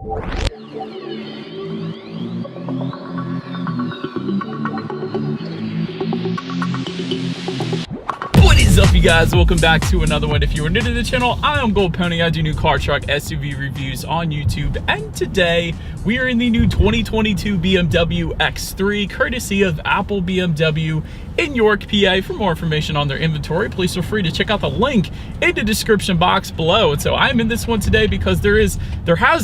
What is up, you guys? Welcome back to another one. If you are new to the channel, I am Gold Pony. I do new car, truck, SUV reviews on YouTube, and today we are in the new 2022 BMW X3, courtesy of Apple BMW in York, PA. For more information on their inventory, please feel free to check out the link in the description box below. And so I'm in this one today because there has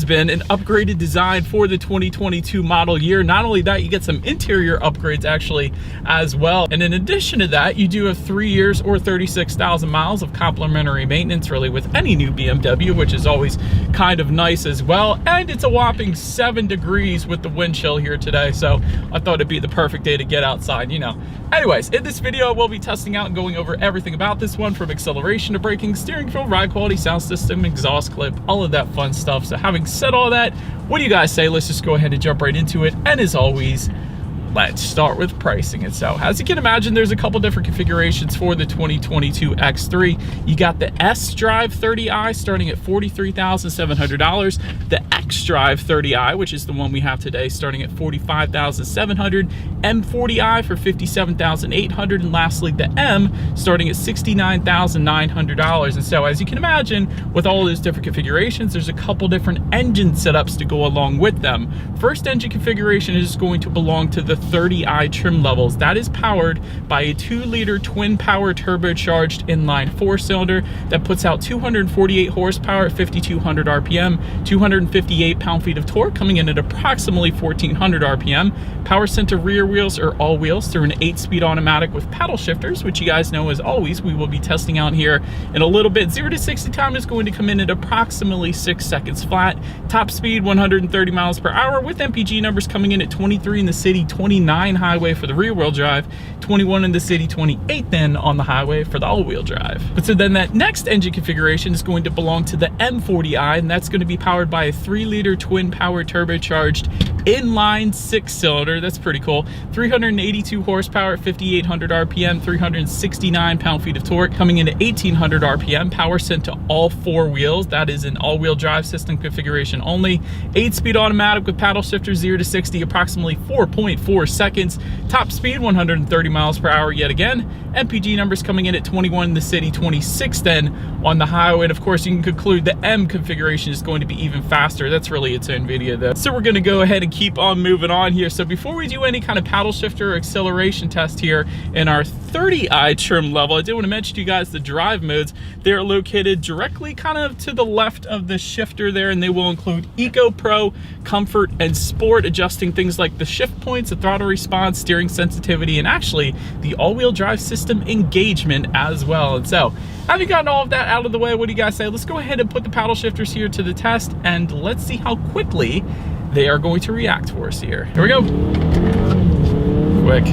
been an upgraded design for the 2022 model year. Not only that, you get some interior upgrades actually as well. And in addition to that, you do have 3 years or 36,000 miles of complimentary maintenance, really, with any new BMW, which is always kind of nice as well. And it's a whopping 7 degrees with the wind chill here today, so I thought it'd be the perfect day to get outside, you know. Anyways, in this video, we'll be testing out and going over everything about this one, from acceleration to braking, steering feel, ride quality, sound system, exhaust clip, all of that fun stuff. So having said all that, what do you guys say? Let's just go ahead and jump right into it. And as always, let's start with pricing. And so, as you can imagine, there's a couple different configurations for the 2022 X3. You got the S-Drive 30i starting at $43,700, the X-Drive 30i, which is the one we have today, starting at $45,700, M40i for $57,800, and lastly the M starting at $69,900. And so, as you can imagine, with all of those different configurations, there's a couple different engine setups to go along with them. First engine configuration is going to belong to the 30i trim levels. That is powered by a 2-liter twin power turbocharged inline 4-cylinder that puts out 248 horsepower at 5,200 RPM, 258 pound-feet of torque, coming in at approximately 1,400 RPM. Power center rear wheels are all wheels through an 8-speed automatic with paddle shifters, which you guys know, as always, we will be testing out here in a little bit. 0 to 60 time is going to come in at approximately 6 seconds flat. Top speed 130 miles per hour, with MPG numbers coming in at 23 in the city, 29 highway for the rear-wheel drive, 21 in the city, 28 then on the highway for the all-wheel drive. But so then that next engine configuration is going to belong to the M40i, and that's going to be powered by a 3-liter twin power turbocharged inline 6-cylinder. That's pretty cool. 382 horsepower at 5,800 RPM, 369 pound-feet of torque, coming in at 1,800 RPM. Power sent to all 4 wheels. That is an all-wheel drive system configuration only. 8-speed automatic with paddle shifters, 0 to 60 approximately 4.4 seconds. Top speed 130 miles per hour yet again. MPG numbers coming in at 21 in the city, 26 then on the highway. And of course, you can conclude the M configuration is going to be even faster. That's really its own video though. So we're going to go ahead and keep on moving on here. So before we do any kind of paddle shifter or acceleration test here in our 30i trim level, I did want to mention to you guys the drive modes. They're located directly kind of to the left of the shifter there, and they will include Eco, Pro, Comfort, and Sport, adjusting things like the shift points, the throttle response, steering sensitivity, and actually the all-wheel drive system engagement as well. And so, having gotten all of that out of the way, what do you guys say? Let's go ahead and put the paddle shifters here to the test, and let's see how quickly they are going to react for us here. Here we go. Quick.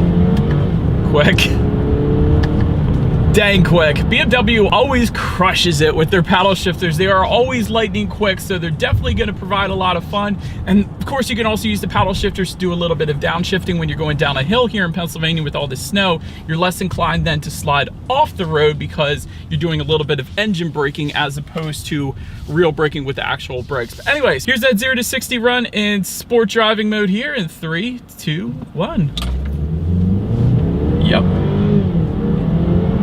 Dang quick. BMW always crushes it with their paddle shifters. They are always lightning quick, so they're definitely going to provide a lot of fun. And of course, you can also use the paddle shifters to do a little bit of downshifting when you're going down a hill here in Pennsylvania with all this snow. You're less inclined then to slide off the road because you're doing a little bit of engine braking as opposed to real braking with the actual brakes. But anyways, here's that 0 to 60 run in sport driving mode here in 3, 2, 1. Yep.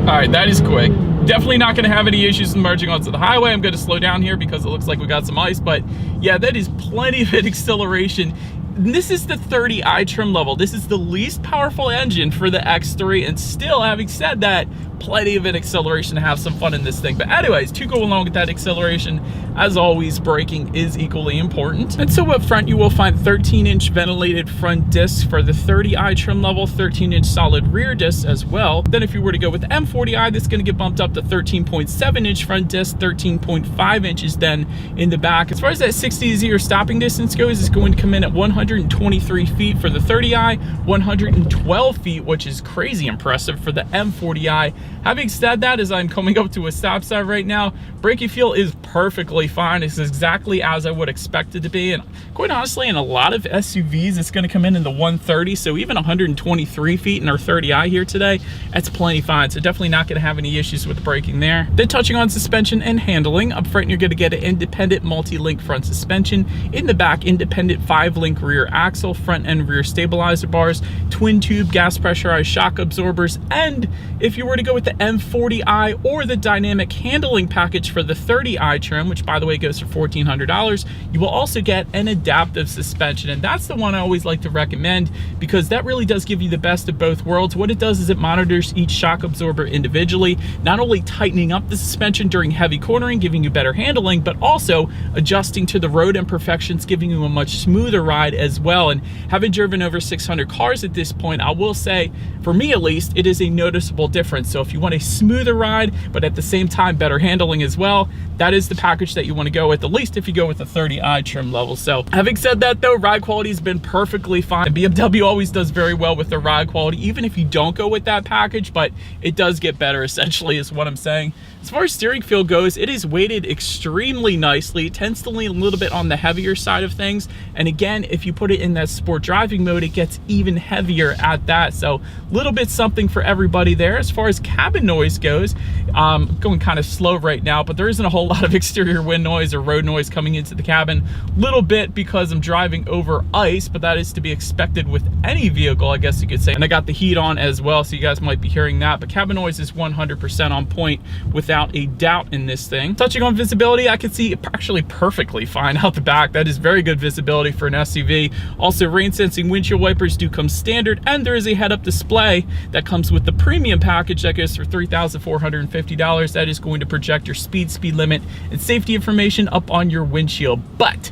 All right, that is quick. Definitely not gonna have any issues merging onto the highway. I'm gonna slow down here because it looks like we got some ice, but yeah, that is plenty of acceleration. This is the 30i trim level. This is the least powerful engine for the X3, and still, having said that, plenty of an acceleration to have some fun in this thing. But anyways, to go along with that acceleration, as always, braking is equally important. And so up front, you will find 13-inch ventilated front discs for the 30i trim level, 13-inch solid rear discs as well. Then if you were to go with the M40i, that's gonna get bumped up to 13.7-inch front disc, 13.5 inches then in the back. As far as that 60 to 0 stopping distance goes, it's going to come in at 123 feet for the 30i, 112 feet, which is crazy impressive for the M40i, Having said that, as I'm coming up to a stop sign right now, braking feel is perfectly fine. It's exactly as I would expect it to be. And quite honestly, in a lot of SUVs, it's going to come in the 130. So even 123 feet in our 30i here today, that's plenty fine. So definitely not going to have any issues with the braking there. Then touching on suspension and handling, up front, you're going to get an independent multi-link front suspension. In the back, independent 5-link rear axle, front and rear stabilizer bars, twin tube gas pressurized shock absorbers, and if you were to go with the M40i or the dynamic handling package for the 30i trim, which by the way goes for $1,400, you will also get an adaptive suspension. And that's the one I always like to recommend because that really does give you the best of both worlds. What it does is it monitors each shock absorber individually, not only tightening up the suspension during heavy cornering, giving you better handling, but also adjusting to the road imperfections, giving you a much smoother ride as well. And having driven over 600 cars at this point, I will say, for me at least, it is a noticeable difference. So if you want a smoother ride, but at the same time better handling as well, that is the package that you want to go with, at least if you go with the 30i trim level. So having said that though, ride quality has been perfectly fine. And BMW always does very well with their ride quality, even if you don't go with that package, but it does get better essentially is what I'm saying. As far as steering feel goes, it is weighted extremely nicely. It tends to lean a little bit on the heavier side of things. And again, if you put it in that sport driving mode, it gets even heavier at that. So a little bit something for everybody there. As far as cabin noise goes, going kind of slow right now, but there isn't a whole lot of exterior wind noise or road noise coming into the cabin. Little bit because I'm driving over ice, but that is to be expected with any vehicle, I guess you could say. And I got the heat on as well, so you guys might be hearing that, but cabin noise is 100% on point without a doubt in this thing. Touching on visibility, I can see actually perfectly fine out the back. That is very good visibility for an SUV. Also, rain sensing windshield wipers do come standard, and there is a head-up display that comes with the premium package that goes for $3,450. That is going to project your speed limit, and safety information up on your windshield. But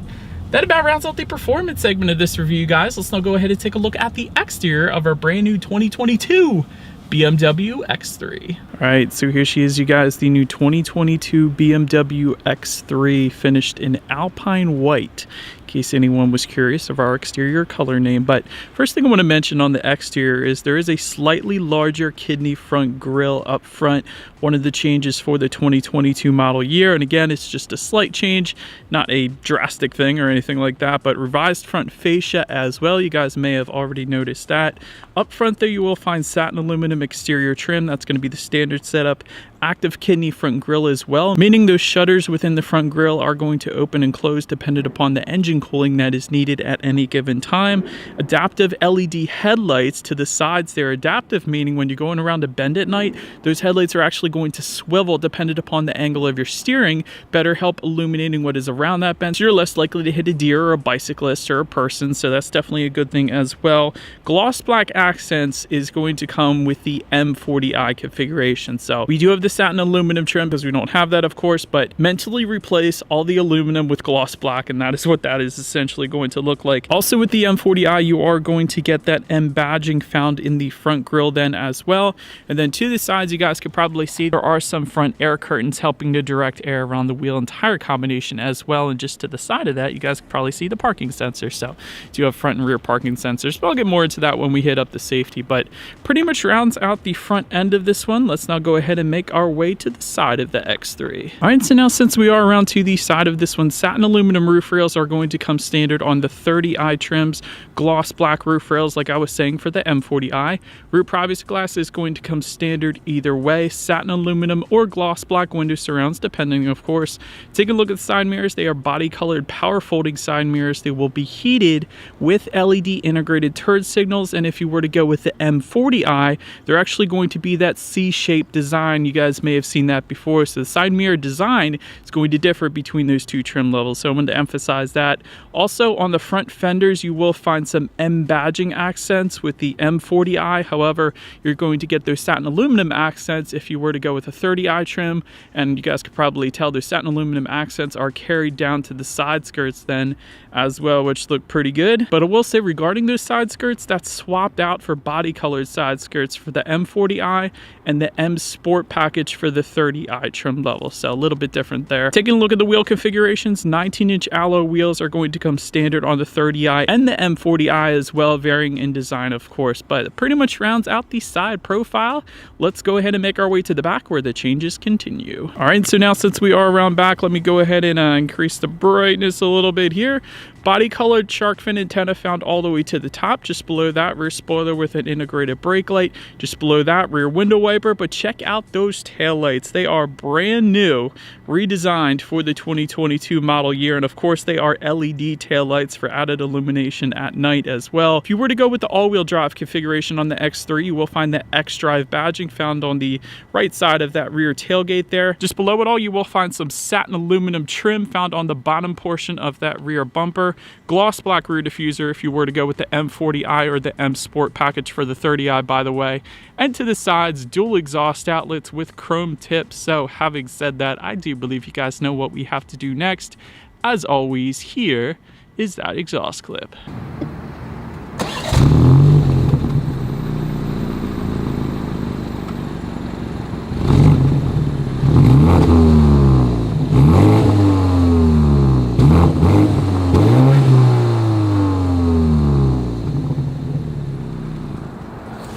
that about rounds out the performance segment of this review, guys. Let's now go ahead and take a look at the exterior of our brand new 2022 BMW X3. All right, so here she is, you guys, the new 2022 BMW X3 finished in Alpine White, in case anyone was curious of our exterior color name. But first thing I want to mention on the exterior is there is a slightly larger kidney front grille up front, one of the changes for the 2022 model year. And again, it's just a slight change, not a drastic thing or anything like that, but revised front fascia as well. You guys may have already noticed that. Up front there, you will find satin aluminum exterior trim. That's going to be the standard setup. Active kidney front grille as well, meaning those shutters within the front grille are going to open and close dependent upon the engine cooling that is needed at any given time. Adaptive LED headlights to the sides. They're adaptive, meaning when you're going around a bend at night, those headlights are actually going to swivel dependent upon the angle of your steering, better help illuminating what is around that bend. So you're less likely to hit a deer or a bicyclist or a person, so that's definitely a good thing as well. Gloss black accents is going to come with the M40i configuration. So we do have the satin aluminum trim because we don't have that, of course, but mentally replace all the aluminum with gloss black, and that is what that is essentially going to look like. Also with the M40i, you are going to get that M badging found in the front grille then as well. And then to the sides, you guys could probably see there are some front air curtains helping to direct air around the wheel and tire combination as well. And just to the side of that, you guys could probably see the parking sensor. So do have front and rear parking sensors, but I'll get more into that when we hit up the safety. But pretty much rounds out the front end of this one. Let's now go ahead and make our way to the side of the X3. All right, so now since we are around to the side of this one, satin aluminum roof rails are going to come standard on the 30i trims. Gloss black roof rails, like I was saying, for the M40i. Rear privacy glass is going to come standard either way, satin aluminum or gloss black window surrounds, depending, of course. Take a look at the side mirrors. They are body colored power folding side mirrors. They will be heated with LED integrated turn signals, and if you were to go with the M40i, they're actually going to be that C-shaped design. You guys may have seen that before. So the side mirror design is going to differ between those two trim levels, so I wanted to emphasize that. Also on the front fenders, you will find some M badging accents with the M40i. However, you're going to get those satin aluminum accents if you were to go with a 30i trim, and you guys could probably tell those satin aluminum accents are carried down to the side skirts then as well, which look pretty good. But I will say regarding those side skirts, that's swapped out for body colored side skirts for the M40i and the M Sport package package for the 30i trim level, so a little bit different there. Taking a look at the wheel configurations, 19-inch alloy wheels are going to come standard on the 30i and the M40i as well, varying in design of course, but it pretty much rounds out the side profile. Let's go ahead and make our way to the back where the changes continue. All right, so now since we are around back, let me go ahead and increase the brightness a little bit here. Body colored shark fin antenna found all the way to the top. Just below that, rear spoiler with an integrated brake light. Just below that, rear window wiper. But check out those taillights. They are brand new, redesigned for the 2022 model year. And of course, they are LED taillights for added illumination at night as well. If you were to go with the all-wheel drive configuration on the X3, you will find the X-Drive badging found on the right side of that rear tailgate there. Just below it all, you will find some satin aluminum trim found on the bottom portion of that rear bumper. Gloss black rear diffuser if you were to go with the M40i or the M Sport package for the 30i, by the way. And to the sides, dual exhaust outlets with chrome tips. So having said that, I do believe you guys know what we have to do next. As always, here is that exhaust clip.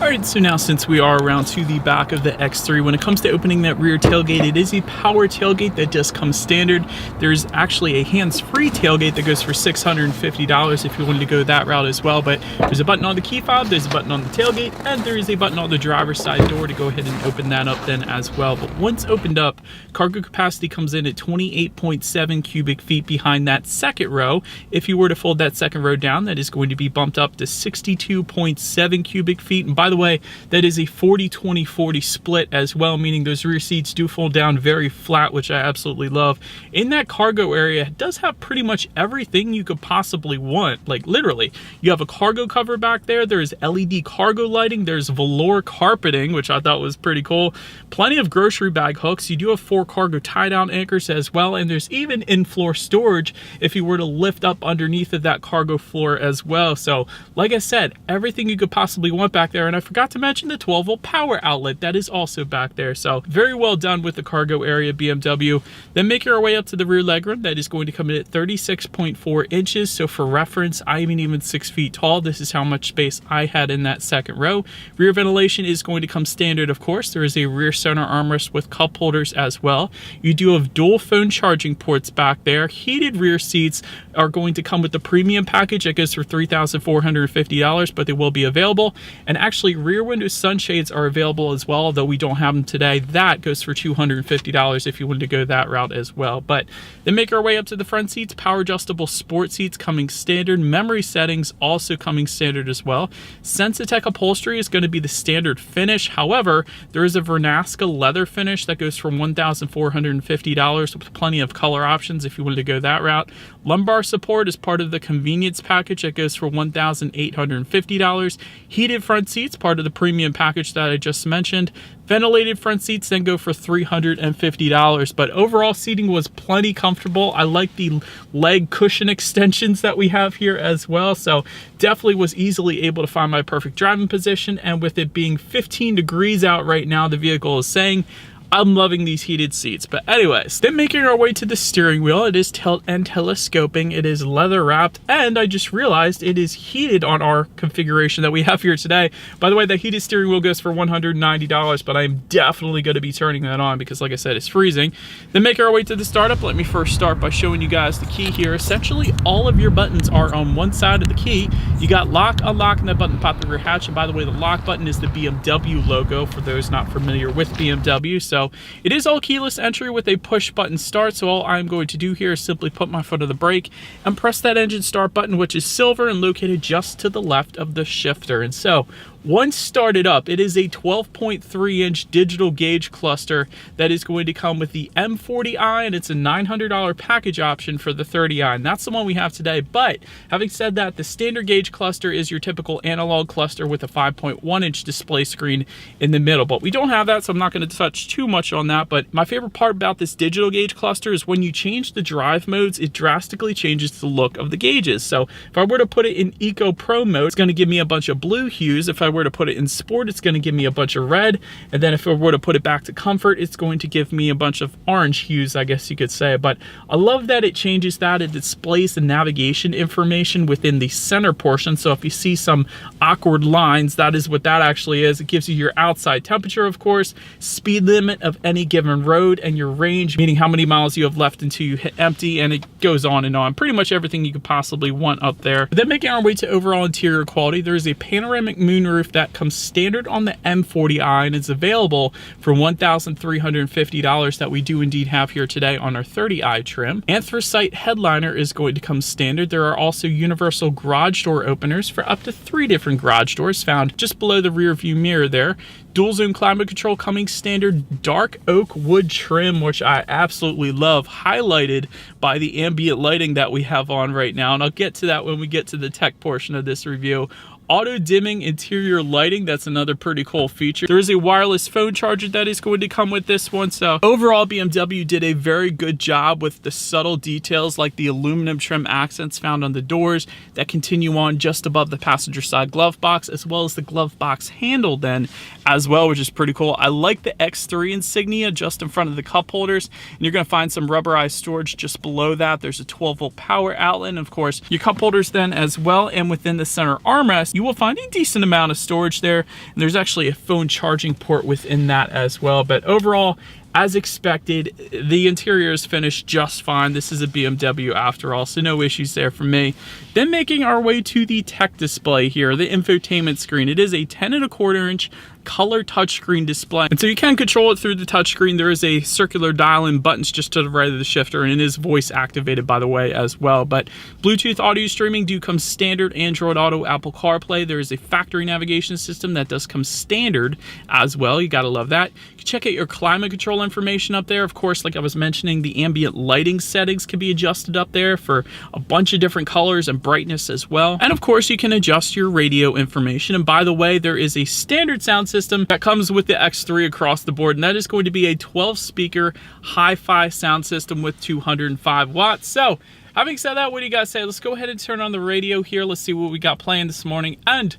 Alright, so now since we are around to the back of the X3, when it comes to opening that rear tailgate, it is a power tailgate that just comes standard. There's actually a hands-free tailgate that goes for $650 if you wanted to go that route as well, but there's a button on the key fob, there's a button on the tailgate, and there is a button on the driver's side door to go ahead and open that up then as well. But once opened up, cargo capacity comes in at 28.7 cubic feet behind that second row. If you were to fold that second row down, that is going to be bumped up to 62.7 cubic feet. And by the way, that is a 40-20-40 split as well, meaning those rear seats do fold down very flat, which I absolutely love. In that cargo area, it does have pretty much everything you could possibly want. Like literally, you have a cargo cover back there, there's LED cargo lighting, there's velour carpeting, which I thought was pretty cool, plenty of grocery bag hooks, you do have 4 cargo tie-down anchors as well, and there's even in-floor storage if you were to lift up underneath of that cargo floor as well. So like I said, everything you could possibly want back there. And I forgot to mention the 12-volt power outlet that is also back there. So very well done with the cargo area, BMW. Then making our way up to the rear legroom, that is going to come in at 36.4 inches. So for reference, I am even 6 feet tall. This is how much space I had in that second row. Rear ventilation is going to come standard, of course. There is a rear center armrest with cup holders as well. You do have dual phone charging ports back there. Heated rear seats are going to come with the premium package that goes for $3,450, but they will be available. And actually, rear window sunshades are available as well, though we don't have them today. That goes for $250 if you wanted to go that route as well. But then make our way up to the front seats. Power adjustable sport seats coming standard. Memory settings also coming standard as well. Sensitech upholstery is going to be the standard finish. However, there is a Vernasca leather finish that goes for $1,450 with plenty of color options if you wanted to go that route. Lumbar support is part of the convenience package that goes for $1,850. Heated front seats, part of the premium package that I just mentioned. Ventilated front seats then go for $350, but overall seating was plenty comfortable. I like the leg cushion extensions that we have here as well, so definitely was easily able to find my perfect driving position. And with it being 15 degrees out right now, the vehicle is saying, I'm loving these heated seats. But anyways, then making our way to the steering wheel, it is tilt and telescoping, it is leather wrapped, and I just realized it is heated on our configuration that we have here today. By the way, the heated steering wheel goes for $190, but I'm definitely going to be turning that on because like I said, it's freezing. Then making our way to the startup, let me first start by showing you guys the key here. Essentially, all of your buttons are on one side of the key. You got lock, unlock, and that button pop the rear hatch. And by the way, the lock button is the BMW logo for those not familiar with BMW. So it is all keyless entry with a push button start. So all I'm going to do here is simply put my foot on the brake and press that engine start button, which is silver and located just to the left of the shifter. And so once started up, it is a 12.3-inch digital gauge cluster that is going to come with the M40i, and it's a $900 package option for the 30i, and that's the one we have today. But having said that, the standard gauge cluster is your typical analog cluster with a 5.1-inch display screen in the middle, but we don't have that, so I'm not going to touch too much on that. But my favorite part about this digital gauge cluster is when you change the drive modes, it drastically changes the look of the gauges. So if I were to put it in Eco Pro mode, it's going to give me a bunch of blue hues. If I I were to put it in sport, it's going to give me a bunch of red. And then if I were to put it back to comfort, it's going to give me a bunch of orange hues, I guess you could say. But I love that it changes that. It displays the navigation information within the center portion. So if you see some awkward lines, that is what that actually is. It gives you your outside temperature, of course, speed limit of any given road, and your range, meaning how many miles you have left until you hit empty, and it goes on and on. Pretty much everything you could possibly want up there. But then making our way to overall interior quality, there is a panoramic moonroof that comes standard on the M40i and is available for $1,350 that we do indeed have here today on our 30i trim. Anthracite headliner is going to come standard. There are also universal garage door openers for up to 3 different garage doors found just below the rear view mirror there. Dual zone climate control coming standard, dark oak wood trim, which I absolutely love, highlighted by the ambient lighting that we have on right now, and I'll get to that when we get to the tech portion of this review. Auto dimming interior lighting, that's another pretty cool feature. There is a wireless phone charger that is going to come with this one. So overall, BMW did a very good job with the subtle details like the aluminum trim accents found on the doors that continue on just above the passenger side glove box, as well as the glove box handle then as well, which is pretty cool. I like the X3 insignia just in front of the cup holders, and you're going to find some rubberized storage just below that. There's a 12-volt power outlet, and of course your cup holders then as well. And within the center armrest, you will find a decent amount of storage there, and there's actually a phone charging port within that as well. But overall, as expected, the interior is finished just fine. This is a BMW after all, so no issues there for me. Then making our way to the tech display here, the infotainment screen. It is a 10.25 inch color touchscreen display, and so you can control it through the touchscreen. There is a circular dial and buttons just to the right of the shifter, and it is voice activated, by the way, as well. But Bluetooth audio streaming do come standard, Android Auto, Apple CarPlay. There is a factory navigation system that does come standard as well. You gotta love that. You can check out your climate control information up there. Of course, like I was mentioning, the ambient lighting settings can be adjusted up there for a bunch of different colors and brightness as well. And of course, you can adjust your radio information. And by the way, there is a standard sound system that comes with the X3 across the board, and that is going to be a 12-speaker hi-fi sound system with 205 watts. So having said that, what do you guys say? Let's go ahead and turn on the radio here. Let's see what we got playing this morning, and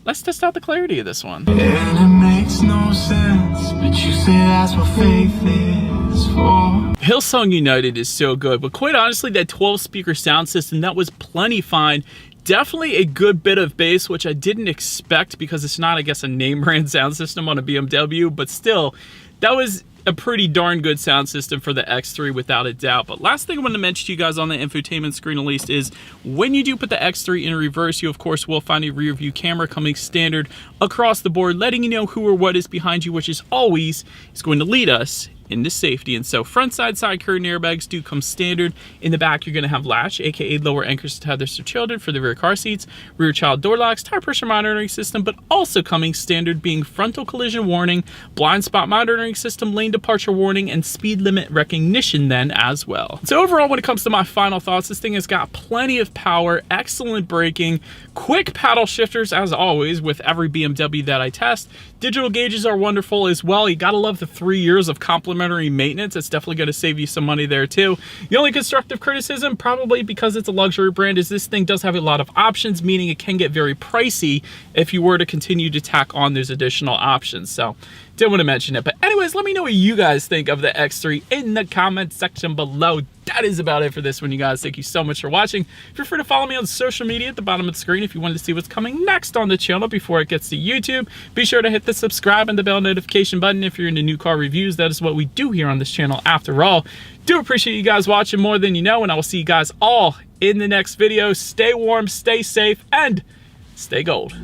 let's test out the clarity of this one. And it makes no sense, but you say that's what faith is for. Hillsong United is so good, but quite honestly, that 12-speaker sound system, that was plenty fine. Definitely a good bit of bass, which I didn't expect because it's not, I guess, a name brand sound system on a BMW, but still, that was a pretty darn good sound system for the X3 without a doubt. But last thing I want to mention to you guys on the infotainment screen at least is when you do put the X3 in reverse, you of course will find a rear view camera coming standard across the board, letting you know who or what is behind you, which is always is going to lead us into safety. And so front side curtain airbags do come standard. In the back, you're going to have latch, aka lower anchors tethers for children for the rear car seats, rear child door locks, tire pressure monitoring system, but also coming standard being frontal collision warning, blind spot monitoring system, lane departure warning, and speed limit recognition then as well. So overall, when it comes to my final thoughts, this thing has got plenty of power, excellent braking, quick paddle shifters as always with every BMW that I test. Digital gauges are wonderful as well. You gotta love the 3 years of complimentary maintenance. It's definitely gonna save you some money there too. The only constructive criticism, probably because it's a luxury brand, is this thing does have a lot of options, meaning it can get very pricey if you were to continue to tack on those additional options. So didn't want to mention it. But anyways, let me know what you guys think of the X3 in the comment section below. That is about it for this one, you guys. Thank you so much for watching. Feel free to follow me on social media at the bottom of the screen if you wanted to see what's coming next on the channel before it gets to YouTube. Be sure to hit the subscribe and the bell notification button if you're into new car reviews. That is what we do here on this channel after all. Do appreciate you guys watching more than you know, and I will see you guys all in the next video. Stay warm, stay safe, and stay gold.